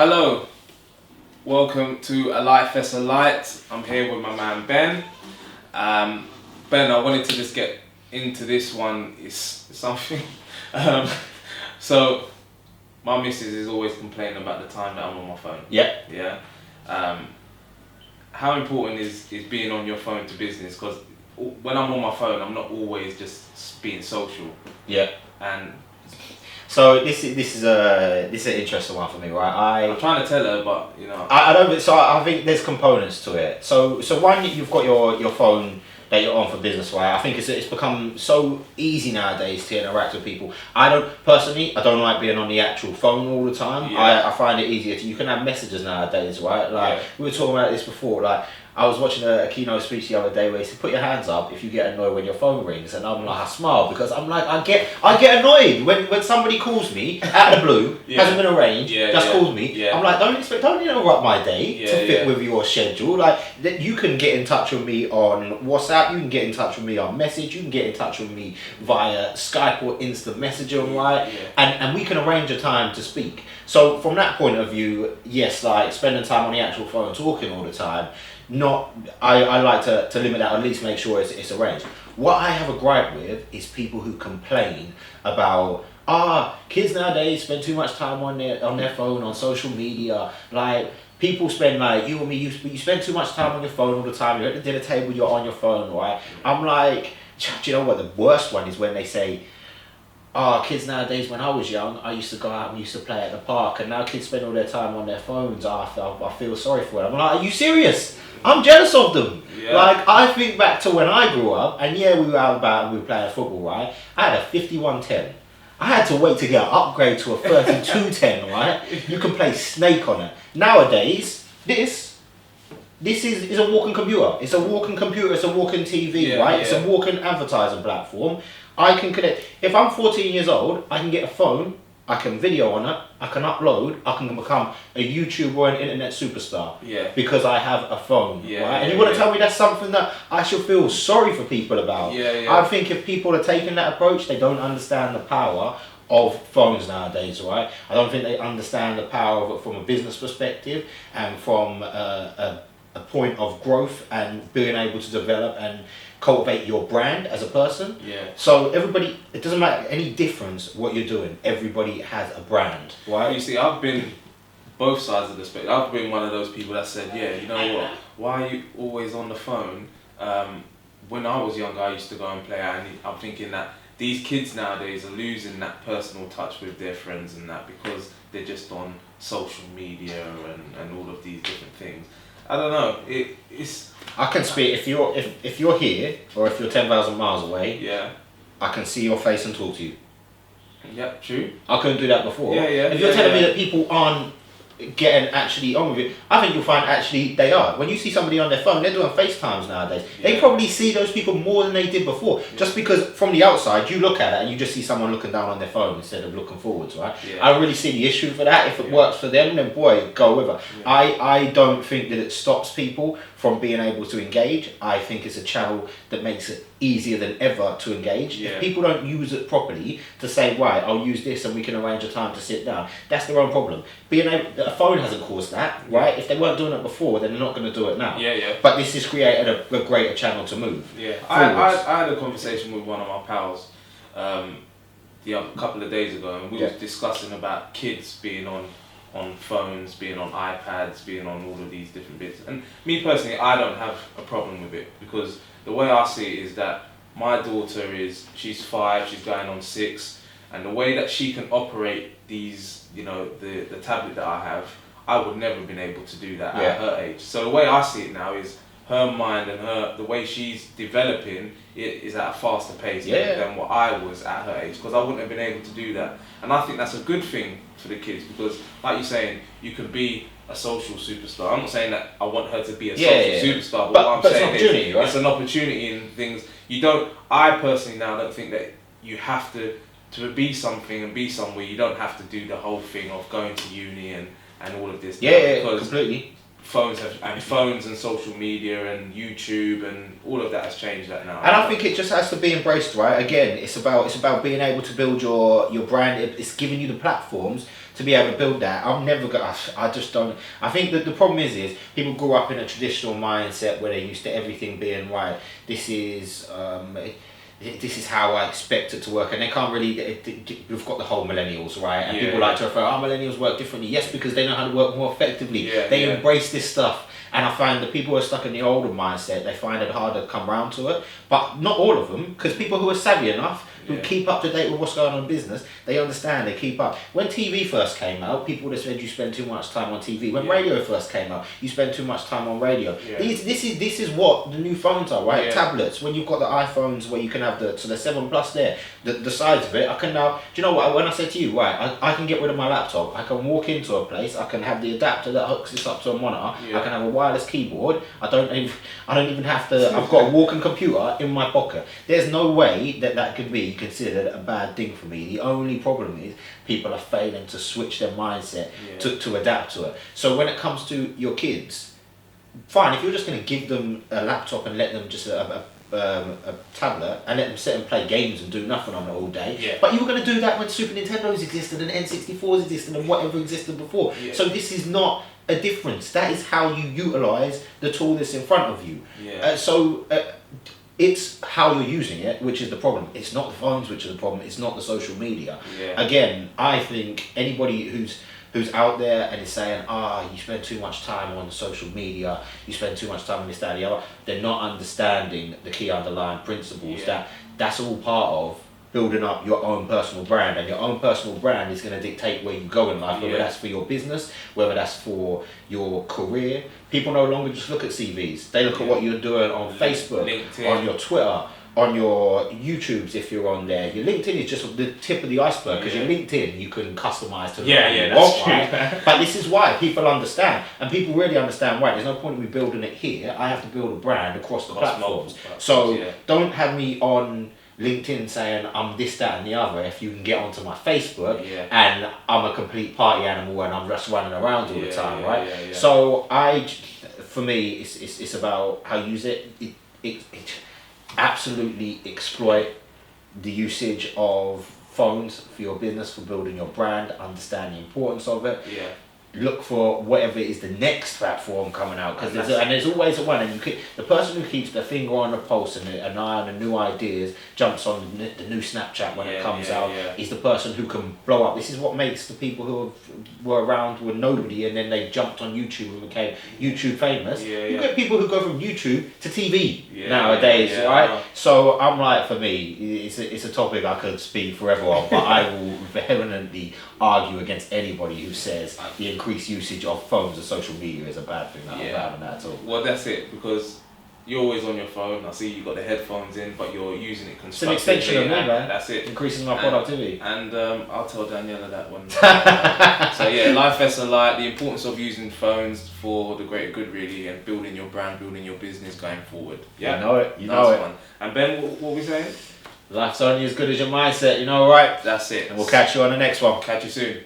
Hello, welcome to A Light Fest of Light. I'm here with my man Ben. Ben, I wanted to just get into this one. It's something. Um, so, my missus is always complaining about the time that I'm on my phone. Yeah. Yeah. How important is being on your phone to business? Because when I'm on my phone, I'm not always just being social. Yeah. And So this is an interesting one for me, right? I'm trying to tell her, but you know. I don't. So I think there's components to it. So one, you've got your phone that you're on for business, right? I think it's become so easy nowadays to interact with people. I don't like being on the actual phone all the time. Yeah. I find it easier you can have messages nowadays, right? Like Yeah. we were talking about this before, like I was watching a keynote speech the other day where he said, "Put your hands up if you get annoyed when your phone rings," and I'm like, I smile because I'm like, I get annoyed when somebody calls me out of the blue, Yeah. hasn't been arranged, just calls me. Yeah. I'm like, don't interrupt my day to fit Yeah. with your schedule. Like you can get in touch with me on WhatsApp, you can get in touch with me on message, you can get in touch with me via Skype or instant messaging, right? Yeah. And we can arrange a time to speak. So from that point of view, yes, like spending time on the actual phone talking all the time. I like to limit that, or at least make sure it's arranged. What I have a gripe with is people who complain about kids nowadays spend too much time on their phone, on social media. Like people spend, like you and me, you spend too much time on your phone all the time. You're at the dinner table, you're on your phone, right? I'm like, do you know what the worst one is when they say, kids nowadays, when I was young, I used to go out and we used to play at the park, and now kids spend all their time on their phones. I feel sorry for them. I'm like, are you serious? I'm jealous of them. Yeah. Like, I think back to when I grew up, and yeah, we were out about and we were playing football, right? I had a 5110. I had to wait to get an upgrade to a 3210, right? You can play Snake on it. Nowadays, this is a walking computer. It's a walking computer, it's a walking TV, right? It's a walking advertising platform. I can connect. If I'm 14 years old, I can get a phone, I can video on it, I can upload, I can become a YouTuber or an internet superstar. Yeah. Because I have a phone, Yeah, right? And yeah, you want to yeah. tell me that's something that I should feel sorry for people about? Yeah, yeah. I think if people are taking that approach, they don't understand the power of phones nowadays, right? I don't think they understand the power of it from a business perspective and from a point of growth and being able to develop and cultivate your brand as a person. Yeah. So everybody, it doesn't matter any difference what you're doing. Everybody has a brand, right? You see, I've been both sides of the spectrum. I've been one of those people that said, yeah, you know what? Why are you always on the phone? When I was younger, I used to go and play out, and I'm thinking that these kids nowadays are losing that personal touch with their friends and that because they're just on social media and all of these different things. I don't know. It's. I can speak if you're here or if you're 10,000 miles away. Yeah. I can see your face and talk to you. Yeah. True. I couldn't do that before. Yeah. If you're telling me that people aren't getting actually on with it, I think you'll find actually they are. When you see somebody on their phone, they're doing FaceTimes nowadays. They Yeah. probably see those people more than they did before. Just because from the outside you look at it and you just see someone looking down on their phone instead of looking forwards, right? Yeah. I don't really see the issue for that. If it Yeah. works for them, then boy, go with it. Yeah. I don't think that it stops people from being able to engage. I think it's a channel that makes it easier than ever to engage. Yeah. If people don't use it properly to say, right, I'll use this and we can arrange a time to sit down, that's their own problem. A phone hasn't caused that, right? If they weren't doing it before, then they're not going to do it now. Yeah. But this has created a greater channel to move. Yeah. forwards. I had a conversation with one of my pals a couple of days ago, and we was discussing about kids being on phones, being on iPads, being on all of these different bits. And me personally, I don't have a problem with it because the way I see it is that my daughter she's 5, she's going on 6, and the way that she can operate these, you know, the tablet that I have, I would never have been able to do that at her age. So the way I see it now is her mind and the way she's developing it is at a faster pace than what I was at her age, because I wouldn't have been able to do that. And I think that's a good thing for the kids because, like you're saying, you can be a social superstar. I'm not saying that I want her to be a social superstar, but what I'm saying is right? it's an opportunity in things. I personally now don't think that you have to be something and be somewhere. You don't have to do the whole thing of going to uni and all of this. Because completely. Phones and social media and YouTube and all of that has changed that now. And I think it just has to be embraced, right? Again, it's about being able to build your brand. It's giving you the platforms to be able to build that. I'm never gonna. I just don't. I think that the problem is people grew up in a traditional mindset where they're used to everything being right. This is how I expect it to work, and they can't really. We've got the whole millennials, right? And people like to refer, millennials work differently. Yes, because they know how to work more effectively. They embrace this stuff. And I find the people who are stuck in the older mindset, they find it harder to come around to it. But not all of them, because people who are savvy enough, who keep up to date with what's going on in business, they understand, they keep up. When TV first came out, people would have said you spend too much time on TV. When radio first came out, you spend too much time on radio. This is what the new phones are, right? Tablets. When you've got the iPhones where you can have the 7 Plus there, the size of it, I can now, do you know what, when I say to you, right, I can get rid of my laptop, I can walk into a place, I can have the adapter that hooks this up to a monitor, I can have a wireless keyboard, I don't even have to, I've got a walking computer in my pocket. There's no way that could be considered a bad thing for me. The only problem is people are failing to switch their mindset to adapt to it. So when it comes to your kids, fine, if you're just going to give them a laptop and let them just a tablet and let them sit and play games and do nothing on it all day. But you were going to do that when Super Nintendos existed and N64s existed and whatever existed before. So this is not a difference. That is how you utilise the tool that's in front of you. It's how you're using it, which is the problem. It's not the phones which is the problem. It's not the social media. Again, I think anybody who's out there and is saying, you spend too much time on social media, you spend too much time on this, that, and the other, they're not understanding the key underlying principles. That's all part of building up your own personal brand, and your own personal brand is going to dictate where you go in life, whether that's for your business, whether that's for your career. People no longer just look at CVs. They look at what you're doing on Facebook, LinkedIn, on your Twitter, on your YouTubes if you're on there. Your LinkedIn is just the tip of the iceberg, because your LinkedIn you can customise to that's true. Right? But this is why people understand, and people really understand, right, there's no point in me building it here. I have to build a brand across the platforms. So don't have me on LinkedIn saying I'm this, that and the other if you can get onto my Facebook and I'm a complete party animal and I'm just running around all the time, right? So for me, it's about how you use it. It absolutely exploit the usage of phones for your business, for building your brand, understand the importance of it. Look for whatever is the next platform coming out, because there's always a one, and the person who keeps their finger on the pulse and an eye on the new ideas, jumps on the new Snapchat when it comes out, is the person who can blow up. This is what makes the people who were around were nobody and then they jumped on YouTube and became YouTube famous. You get people who go from YouTube to TV nowadays, right? So I'm like, for me, it's a topic I could speak forever on, but I will vehemently argue against anybody who says the increased usage of phones and social media is a bad thing. I'm not having that at all. Well, that's it, because you're always on your phone. I see you've got the headphones in, but you're using it constructively. It's an extension of me, man. That's it. Increasing my productivity. And I'll tell Daniela that one. So Life Vessel Light, the importance of using phones for the greater good, really, and building your brand, building your business going forward. You know it. You know it. And Ben, what were we saying? Life's only as good as your mindset, you know, right? That's it. And we'll catch you on the next one. Catch you soon.